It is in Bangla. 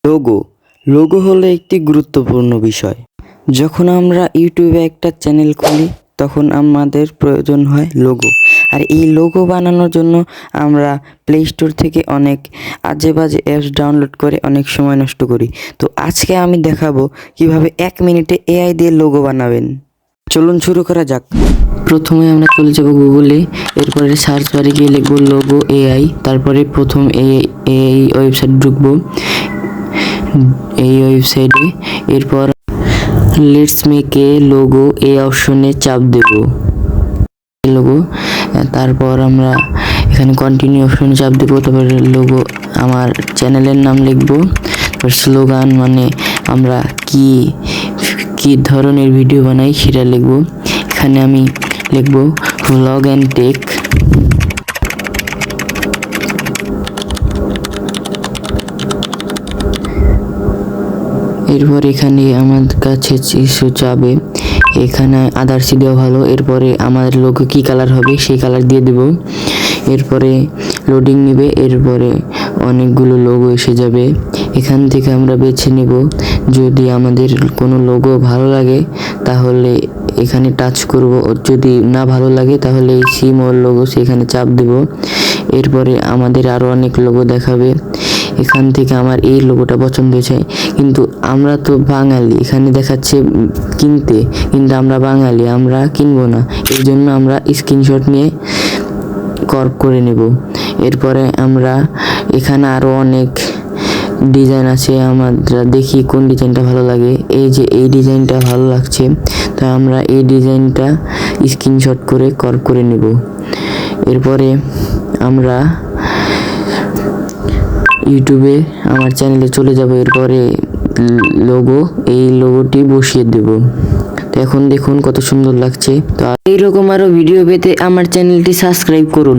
লোগো লোগো হলো একটি গুরুত্বপূর্ণ বিষয়। যখন আমরা ইউটিউবে একটা চ্যানেল খুলি তখন আমাদের প্রয়োজন হয় লোগো। আর এই লোগো বানানোর জন্য আমরা প্লে স্টোর থেকে অনেক আজে বাজে অ্যাপস ডাউনলোড করে অনেক সময় নষ্ট করি। তো আজকে আমি দেখাবো কিভাবে 1 মিনিটে এআই দিয়ে লোগো বানাবেন। চলুন শুরু করা যাক। প্রথমে আমরা চলে যাব গুগলে, এরপরে সার্চ বারে গিয়ে লিখবো লোগো এআই, তারপরে প্রথম এই ওয়েবসাইট ঢুকবো, এই ওয়েবসাইটে। এরপর লেটস মেক এ লোগো এই অপশনে চাপ দেব লোগো। তারপর আমরা এখানে কন্টিনিউ অপশনে চাপ দেব। তারপরে লোগো আমার চ্যানেলের নাম লিখবো। তারপর স্লোগান মানে আমরা কি ধরনের ভিডিও বানাই সেটা লিখবো। এখানে আমি লিখবো ভ্লগ অ্যান্ড টেক। এরপর এখানে আমার কাছে কিছু চাবে, এখানে আদার্স দেওয়া ভালো। এরপরে আমাদের লোগো কি কালার হবে সেই কালার দিয়ে দেব। এরপরে লোডিং নেবে, এরপরে অনেকগুলো লোগো এসে যাবে। এখান থেকে আমরা বেছে নেব। যদি আমাদের কোনো লোগো ভালো লাগে তাহলে এখানে টাচ করব, যদি না ভালো লাগে তাহলে এই সি মোর লোগো সেখানে চাপ দেব। এরপরে আমাদের আরও অনেক লোগো দেখাবে। এখান থেকে আমার এই লোগোটা পছন্দ হয়েছে, কিন্তু আমরা তো বাঙালি, এখানে দেখাচ্ছে কিনতে, কিন্তু আমরা বাঙালি, আমরা কিনবো না। এই জন্য আমরা স্ক্রিনশট নিয়ে ক্রপ করে নেব। এরপরে আমরা এখানে আরও অনেক ডিজাইন আছে, আমরা দেখি কোন ডিজাইনটা ভালো লাগে। এই যে এই ডিজাইনটা ভালো লাগছে, তাই আমরা এই ডিজাইনটা স্ক্রিনশট করে ক্রপ করে নেব। এরপরে আমরা ইউটিউবে আমার চ্যানেলে চলে যাব। এরপরে এই লোগোটি বসিয়ে দেব। তো এখন দেখুন কত সুন্দর লাগছে। তো এইরকম আরও ভিডিও পেতে আমার চ্যানেলটি সাবস্ক্রাইব করুন।